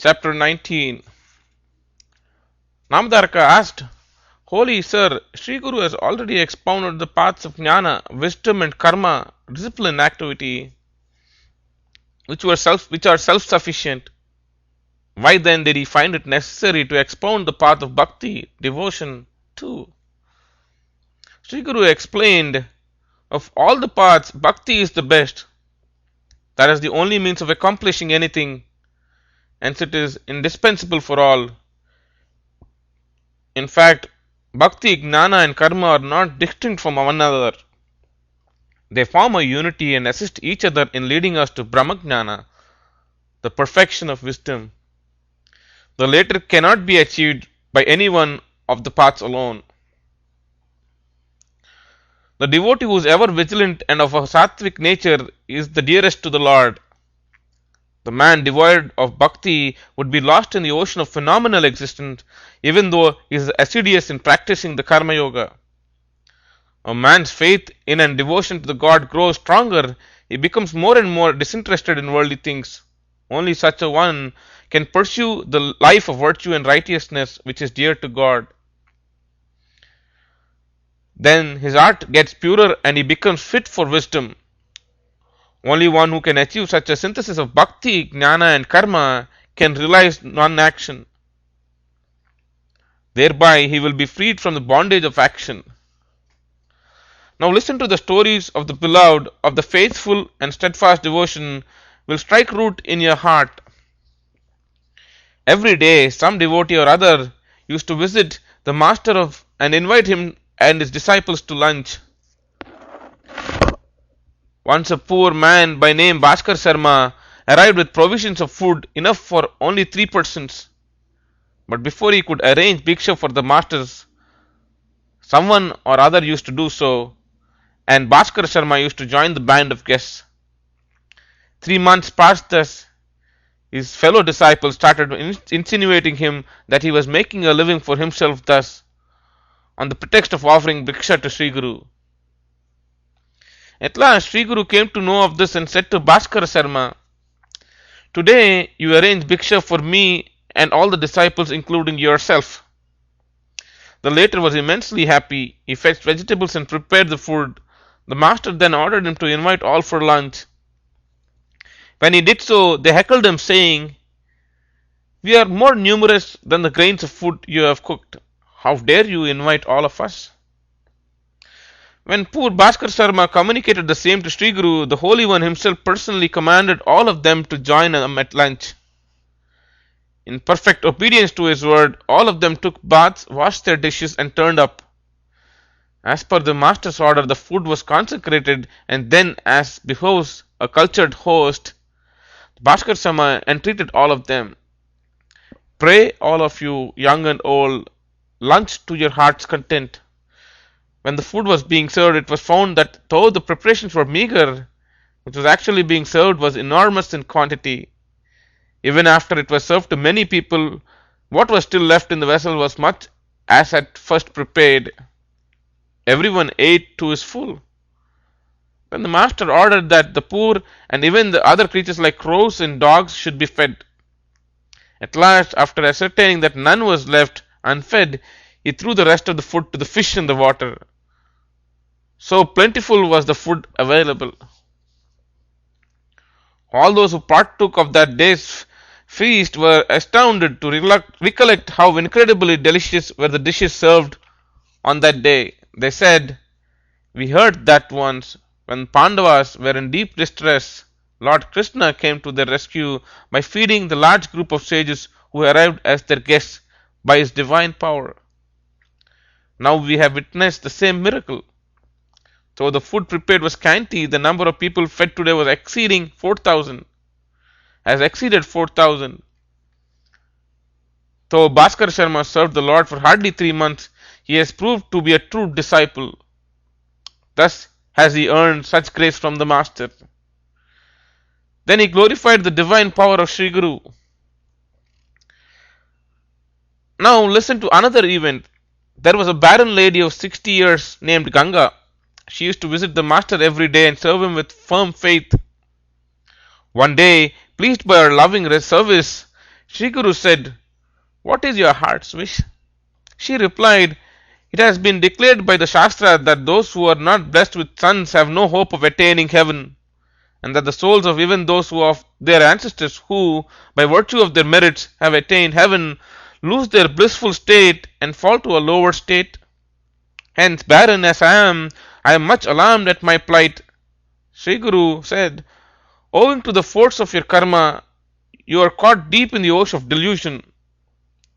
Chapter 19. Namadarka asked, Holy Sir, Sri Guru has already expounded the paths of jnana, wisdom and karma, discipline, activity, which are self-sufficient. Why then did he find it necessary to expound the path of bhakti, devotion, too? Sri Guru explained, of all the paths, bhakti is the best. That is the only means of accomplishing anything, hence it is indispensable for all. In fact, bhakti, jnana and karma are not distinct from one another. They form a unity and assist each other in leading us to brahmajnana, the perfection of wisdom. The latter cannot be achieved by any one of the paths alone. The devotee who is ever vigilant and of a sattvic nature is the dearest to the Lord. The man devoid of bhakti would be lost in the ocean of phenomenal existence, even though he is assiduous in practicing the karma yoga. A man's faith in and devotion to the God grows stronger, he becomes more and more disinterested in worldly things. Only such a one can pursue the life of virtue and righteousness which is dear to God. Then his heart gets purer and he becomes fit for wisdom. Only one who can achieve such a synthesis of bhakti, jnana and karma can realize non-action. Thereby he will be freed from the bondage of action. Now listen to the stories of the beloved, of the faithful and steadfast devotion will strike root in your heart. Every day some devotee or other used to visit the master and invite him and his disciples to lunch. Once a poor man by name Bhaskar Sharma arrived with provisions of food enough for only 3 persons. But before he could arrange bhiksha for the masters, someone or other used to do so, and Bhaskar Sharma used to join the band of guests. 3 months passed thus. His fellow disciples started insinuating him that he was making a living for himself thus, on the pretext of offering bhiksha to Sri Guru. At last, Sri Guru came to know of this and said to Bhaskar Sharma, Today you arrange bhiksha for me and all the disciples, including yourself. The latter was immensely happy. He fetched vegetables and prepared the food. The master then ordered him to invite all for lunch. When he did so, they heckled him, saying, We are more numerous than the grains of food you have cooked. How dare you invite all of us? When poor Bhaskar Sharma communicated the same to Sri Guru, the Holy One himself personally commanded all of them to join him at lunch. In perfect obedience to his word, all of them took baths, washed their dishes and turned up. As per the master's order, the food was consecrated, and then, as behoves a cultured host, Bhaskar Sharma entreated all of them, Pray, all of you, young and old, lunch to your heart's content. When the food was being served, it was found that though the preparations were meager, which was actually being served was enormous in quantity. Even after it was served to many people, what was still left in the vessel was much as at first prepared. Everyone ate to his full. Then the master ordered that the poor and even the other creatures like crows and dogs should be fed. At last, after ascertaining that none was left unfed, he threw the rest of the food to the fish in the water. So plentiful was the food available. All those who partook of that day's feast were astounded to recollect how incredibly delicious were the dishes served on that day. They said, We heard that once, when Pandavas were in deep distress, Lord Krishna came to their rescue by feeding the large group of sages who arrived as their guests by his divine power. Now we have witnessed the same miracle. Though the food prepared was scanty, the number of people fed today was exceeding 4,000. Has exceeded 4,000. Though Bhaskar Sharma served the Lord for hardly 3 months, he has proved to be a true disciple. Thus has he earned such grace from the Master. Then he glorified the divine power of Sri Guru. Now listen to another event. There was a barren lady of 60 years named Ganga. She used to visit the master every day and serve him with firm faith. One day, pleased by her loving service, Sri Guru said, "What is your heart's wish?" She replied, "It has been declared by the Shastra that those who are not blessed with sons have no hope of attaining heaven, and that the souls of even those who of their ancestors who, by virtue of their merits, have attained heaven, lose their blissful state and fall to a lower state. Hence, barren as I am much alarmed at my plight." Sri Guru said, "Owing to the force of your karma, you are caught deep in the ocean of delusion.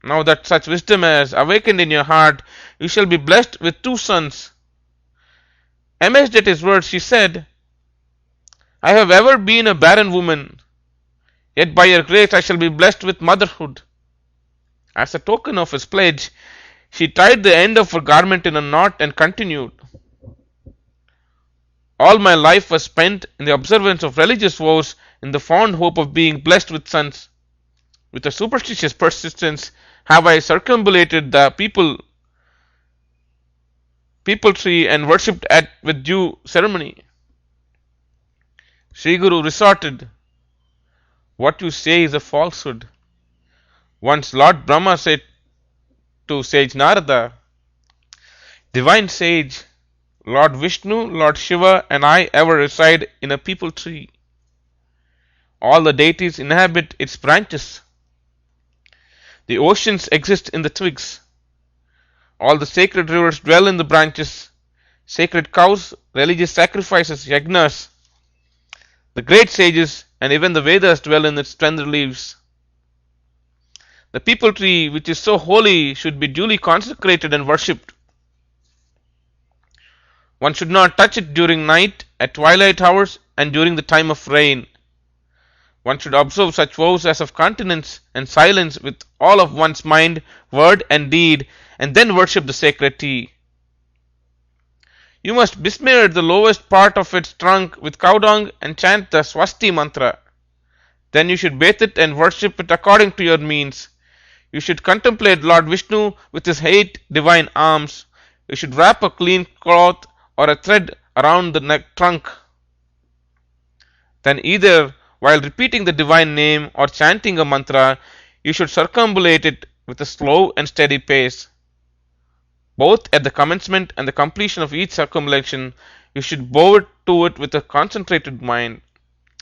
Now that such wisdom has awakened in your heart, you shall be blessed with 2 sons." Amazed at his words, she said, "I have ever been a barren woman, yet by your grace I shall be blessed with motherhood." As a token of his pledge, she tied the end of her garment in a knot and continued, "All my life was spent in the observance of religious vows in the fond hope of being blessed with sons. With a superstitious persistence have I circumambulated the people tree and worshipped at with due ceremony." Sri Guru resorted, "What you say is a falsehood. Once Lord Brahma said to sage Narada, 'Divine sage, Lord Vishnu, Lord Shiva, and I ever reside in a people tree. All the deities inhabit its branches. The oceans exist in the twigs. All the sacred rivers dwell in the branches. Sacred cows, religious sacrifices, yagnas. The great sages and even the Vedas dwell in its tender leaves. The people tree, which is so holy, should be duly consecrated and worshipped. One should not touch it during night, at twilight hours, and during the time of rain. One should observe such vows as of continence and silence with all of one's mind, word, and deed, and then worship the sacred tree. You must besmear the lowest part of its trunk with cow dung and chant the Swasti mantra. Then you should bathe it and worship it according to your means. You should contemplate Lord Vishnu with his 8 divine arms. You should wrap a clean cloth or a thread around the neck trunk. Then either while repeating the divine name or chanting a mantra, you should circumambulate it with a slow and steady pace. Both at the commencement and the completion of each circumambulation, you should bow to it with a concentrated mind.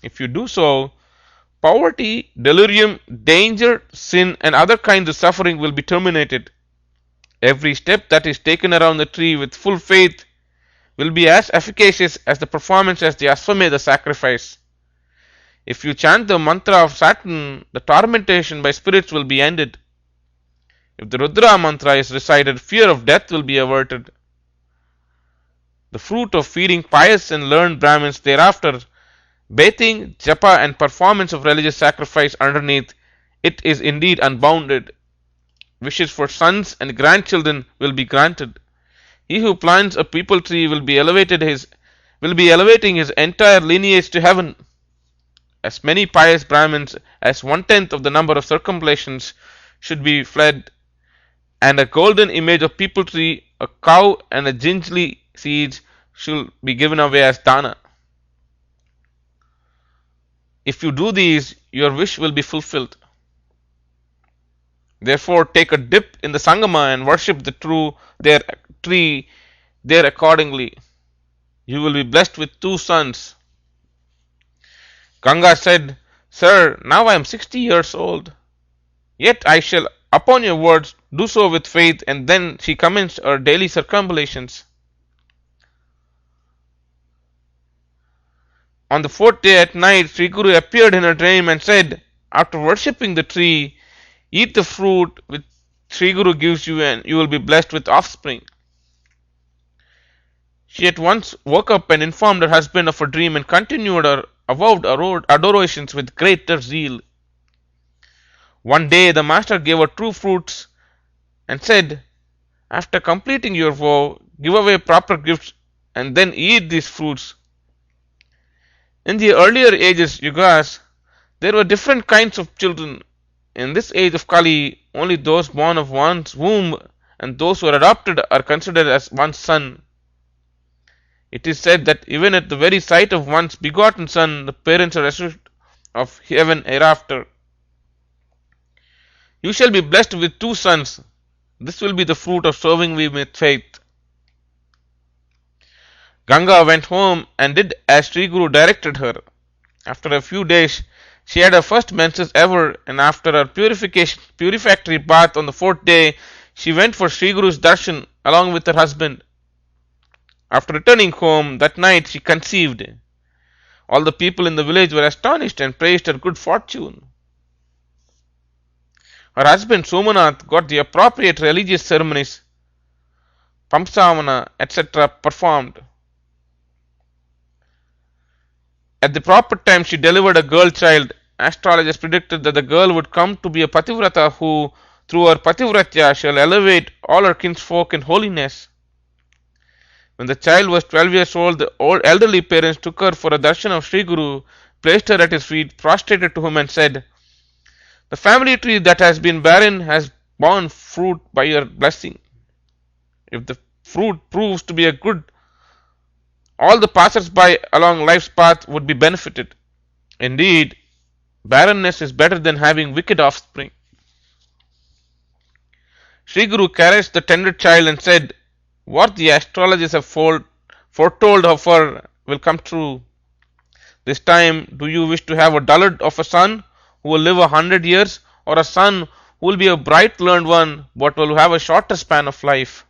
If you do so, poverty, delirium, danger, sin, and other kinds of suffering will be terminated. Every step that is taken around the tree with full faith will be as efficacious as the performance as the Aswamedha sacrifice. If you chant the mantra of Saturn, the tormentation by spirits will be ended. If the Rudra mantra is recited, fear of death will be averted. The fruit of feeding pious and learned Brahmins thereafter, bathing, japa, and performance of religious sacrifice underneath, it is indeed unbounded. Wishes for sons and grandchildren will be granted. He who plants a people tree will be elevating his entire lineage to heaven. As many pious Brahmins as 1/10 of the number of circumambulations should be fled, and a golden image of people tree, a cow, and a gingerly seeds should be given away as dana. If you do these, your wish will be fulfilled. Therefore, take a dip in the Sangama and worship the tree there accordingly. You will be blessed with 2 sons. Ganga said, "Sir, now I am 60 years old. Yet I shall, upon your words, do so with faith." And then she commenced her daily circumambulations. On the 4th day at night, Sri Guru appeared in her dream and said, "After worshipping the tree, eat the fruit which Sri Guru gives you, and you will be blessed with offspring." She at once woke up and informed her husband of her dream and continued her avowed adorations with greater zeal. One day the master gave her 2 fruits and said, "After completing your vow, give away proper gifts and then eat these fruits." In the earlier ages, yugas, there were different kinds of children. In this age of Kali, only those born of one's womb and those who are adopted are considered as one's son. It is said that even at the very sight of one's begotten son, the parents are assured of heaven hereafter. You shall be blessed with 2 sons. This will be the fruit of serving me with faith. Ganga went home and did as Sri Guru directed her. After a few days, she had her first menses ever, and after her purifactory bath on the 4th day, she went for Sri Guru's darshan along with her husband. After returning home that night, she conceived. All the people in the village were astonished and praised her good fortune. Her husband Somanath got the appropriate religious ceremonies, Pamsavana, etc. performed. At the proper time, she delivered a girl child. Astrologers predicted that the girl would come to be a pativrata who, through her pativratya, shall elevate all her kinsfolk in holiness. When the child was 12 years old, the elderly parents took her for a darshan of Sri Guru, placed her at his feet, prostrated to him, and said, "The family tree that has been barren has borne fruit by your blessing. If the fruit proves to be a good, all the passers-by along life's path would be benefited. Indeed, barrenness is better than having wicked offspring." Sri Guru caressed the tender child and said, "What the astrologers have foretold of her will come true. This time, do you wish to have a dullard of a son who will live 100 years, or a son who will be a bright learned one but will have a shorter span of life?"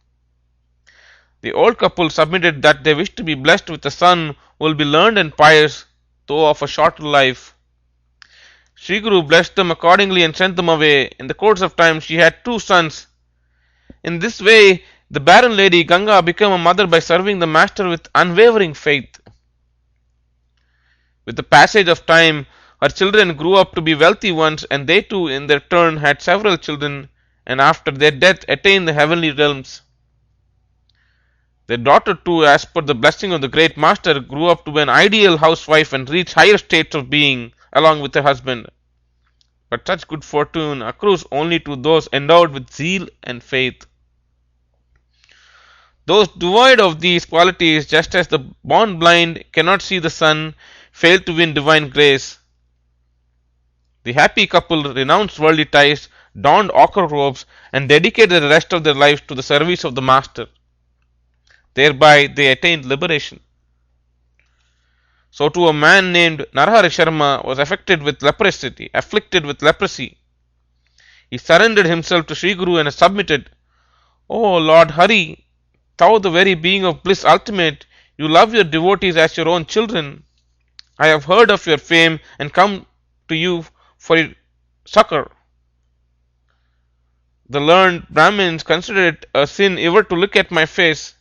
The old couple submitted that they wished to be blessed with a son who will be learned and pious, though of a shorter life. Sri Guru blessed them accordingly and sent them away. In the course of time, she had 2 sons. In this way, the barren lady Ganga became a mother by serving the master with unwavering faith. With the passage of time, her children grew up to be wealthy ones, and they too, in their turn, had several children, and after their death attained the heavenly realms. Their daughter too, as per the blessing of the great master, grew up to be an ideal housewife and reached higher states of being along with her husband. But such good fortune accrues only to those endowed with zeal and faith. Those devoid of these qualities, just as the born blind cannot see the sun, fail to win divine grace. The happy couple renounced worldly ties, donned ochre robes, and dedicated the rest of their lives to the service of the master. Thereby they attained liberation. So too a man named Narahari Sharma was afflicted with leprosy. He surrendered himself to Sri Guru and submitted, "O Lord Hari, thou the very being of bliss ultimate, you love your devotees as your own children. I have heard of your fame and come to you for succor." The learned Brahmins consider it a sin ever to look at my face.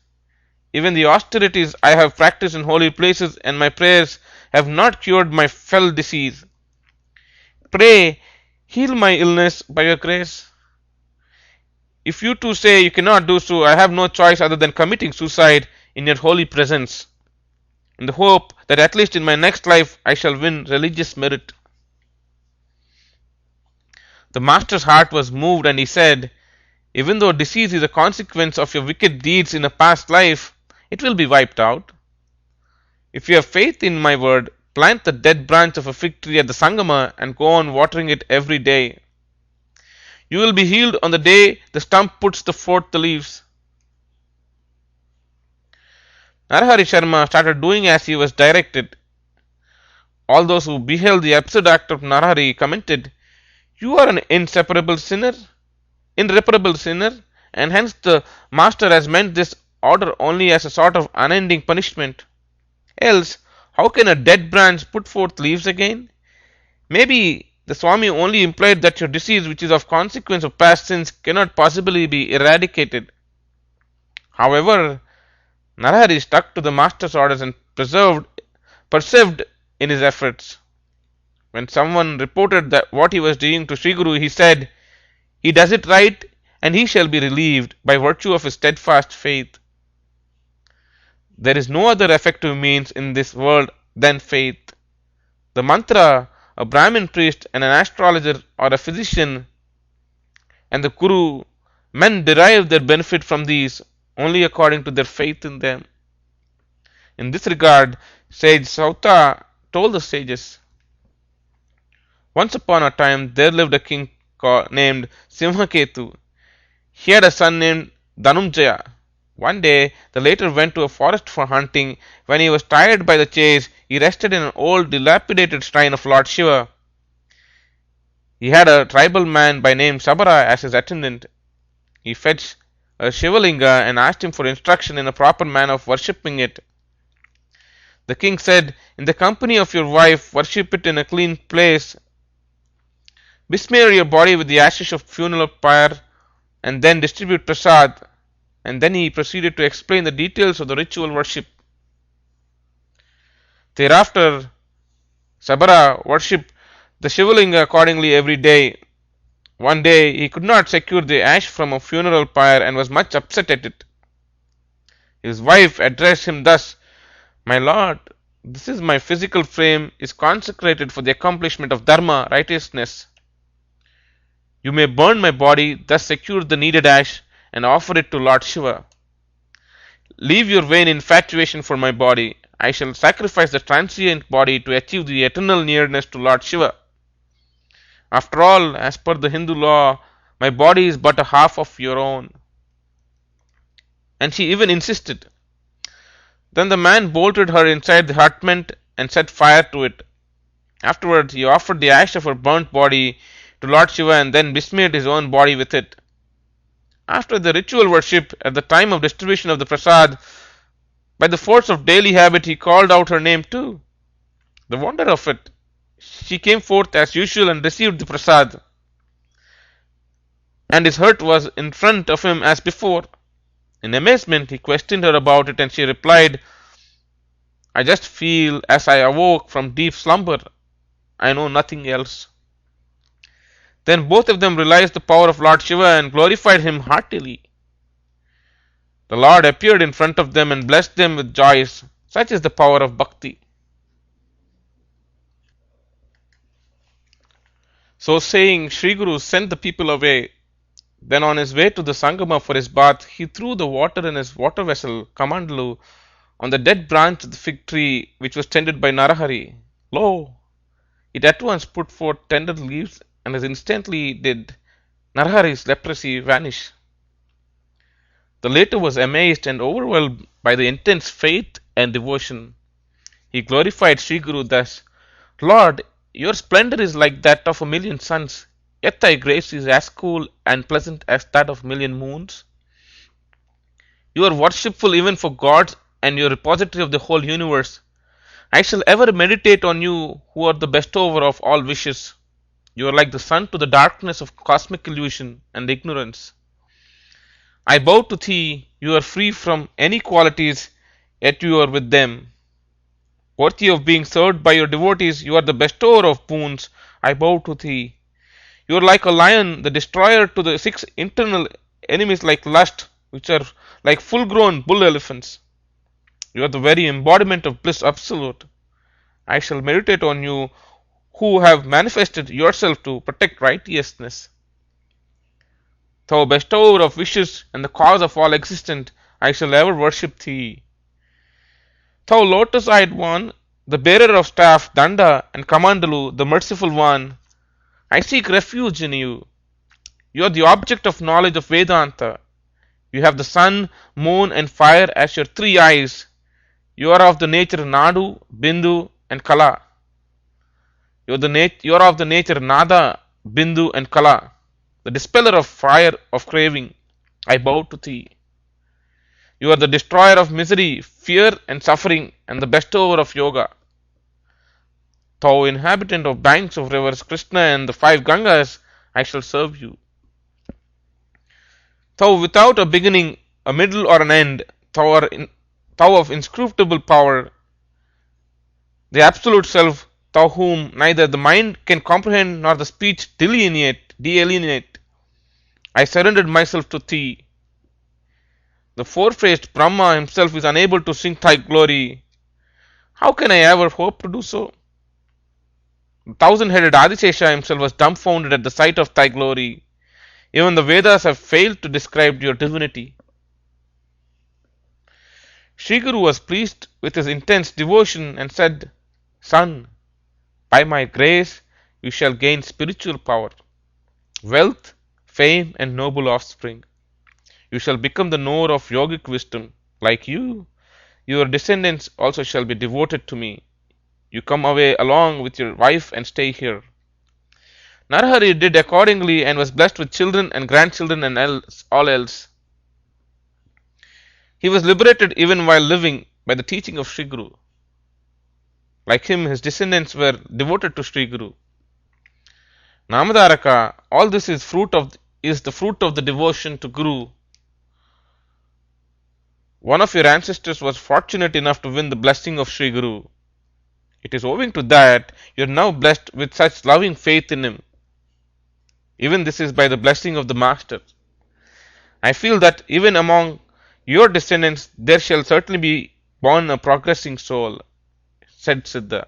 Even the austerities I have practiced in holy places and my prayers have not cured my fell disease. Pray, heal my illness by your grace. If you too say you cannot do so, I have no choice other than committing suicide in your holy presence, in the hope that at least in my next life I shall win religious merit. The master's heart was moved, and he said, "Even though disease is a consequence of your wicked deeds in a past life, it will be wiped out. If you have faith in my word, plant the dead branch of a fig tree at the Sangama and go on watering it every day. You will be healed on the day the stump puts forth the leaves." Narahari Sharma started doing as he was directed. All those who beheld the absurd act of Narahari commented, "You are an irreparable sinner, and hence the master has meant this order only as a sort of unending punishment. Else, how can a dead branch put forth leaves again? Maybe the Swami only implied that your disease, which is of consequence of past sins, cannot possibly be eradicated." However, Narahari stuck to the master's orders and persevered in his efforts. When someone reported that what he was doing to Sri Guru, he said, "He does it right, and he shall be relieved by virtue of his steadfast faith." There is no other effective means in this world than faith. The mantra, a Brahmin priest, and an astrologer or a physician, and the Guru, men derive their benefit from these only according to their faith in them. In this regard, Sage Sauta told the sages, "Once upon a time there lived a king named Simhaketu. He had a son named Dhanumjaya. One day, the latter went to a forest for hunting. When he was tired by the chase, he rested in an old, dilapidated shrine of Lord Shiva. He had a tribal man by name Sabara as his attendant. He fetched a Shivalinga and asked him for instruction in a proper manner of worshipping it. The king said, "In the company of your wife, worship it in a clean place. Besmear your body with the ashes of funeral pyre, and then distribute prasad." And then he proceeded to explain the details of the ritual worship. Thereafter, Sabara worshipped the Shivalinga accordingly every day. One day he could not secure the ash from a funeral pyre and was much upset at it. His wife addressed him thus, "My lord, this is my physical frame is consecrated for the accomplishment of dharma, righteousness. You may burn my body, thus secure the needed ash, and offer it to Lord Shiva. Leave your vain infatuation for my body. I shall sacrifice the transient body to achieve the eternal nearness to Lord Shiva. After all, as per the Hindu law, my body is but a half of your own." And she even insisted. Then the man bolted her inside the hutment and set fire to it. Afterwards, he offered the ash of her burnt body to Lord Shiva and then besmeared his own body with it. After the ritual worship, at the time of distribution of the prasad, by the force of daily habit, he called out her name too. The wonder of it! She came forth as usual and received the prasad, and his hurt was in front of him as before. In amazement, he questioned her about it, and she replied, "I just feel as I awoke from deep slumber. I know nothing else." Then both of them realized the power of Lord Shiva and glorified him heartily. The Lord appeared in front of them and blessed them with joys. Such is the power of bhakti. So saying, Sri Guru sent the people away. Then on his way to the Sangama for his bath, he threw the water in his water vessel, Kamandalu, on the dead branch of the fig tree which was tended by Narahari. Lo! It at once put forth tender leaves, and as instantly did Narahari's leprosy vanish. The latter was amazed and overwhelmed by the intense faith and devotion. He glorified Sri Guru thus, "Lord, your splendor is like that of a million suns, yet thy grace is as cool and pleasant as that of million moons. You are worshipful even for gods and your repository of the whole universe. I shall ever meditate on you who are the bestower of all wishes. You are like the sun to the darkness of cosmic illusion and ignorance. I bow to thee, you are free from any qualities, yet you are with them. Worthy of being served by your devotees, you are the bestower of boons. I bow to thee. You are like a lion, the destroyer to the 6 internal enemies like lust, which are like full-grown bull elephants. You are the very embodiment of bliss absolute. I shall meditate on you who have manifested yourself to protect righteousness. Thou bestower of wishes and the cause of all existent, I shall ever worship thee. Thou lotus-eyed one, the bearer of staff, Danda, and Kamandalu, the merciful one, I seek refuge in you. You are the object of knowledge of Vedanta. You have the sun, moon, and fire as your 3 eyes. You are of the nature Nadu, Bindu, and Kala. You are of the nature Nada, Bindu, and Kala, the dispeller of fire of craving. I bow to thee. You are the destroyer of misery, fear, and suffering, and the bestower of yoga. Thou inhabitant of banks of rivers Krishna and the 5 Gangas, I shall serve you. Thou without a beginning, a middle, or an end, thou of inscrutable power, the absolute self, thou whom neither the mind can comprehend nor the speech delineate, I surrendered myself to thee. The 4-faced Brahma himself is unable to sing thy glory. How can I ever hope to do so? The 1,000-headed Adishesha himself was dumbfounded at the sight of thy glory. Even the Vedas have failed to describe your divinity. Sri Guru was pleased with his intense devotion and said, Son, by my grace you shall gain spiritual power. wealth, fame, and noble offspring. You shall become the knower of yogic wisdom. Like you, your descendants also shall be devoted to me. You come away along with your wife and stay here. Narahari did accordingly and was blessed with children and grandchildren and all else. He was liberated even while living by the teaching of Sri Guru. Like him, his descendants were devoted to Sri Guru. Namadaraka, all this is the fruit of the devotion to Guru. One of your ancestors was fortunate enough to win the blessing of Sri Guru. It is owing to that you are now blessed with such loving faith in him. Even this is by the blessing of the Master. I feel that even among your descendants there shall certainly be born a progressing soul, said Siddha.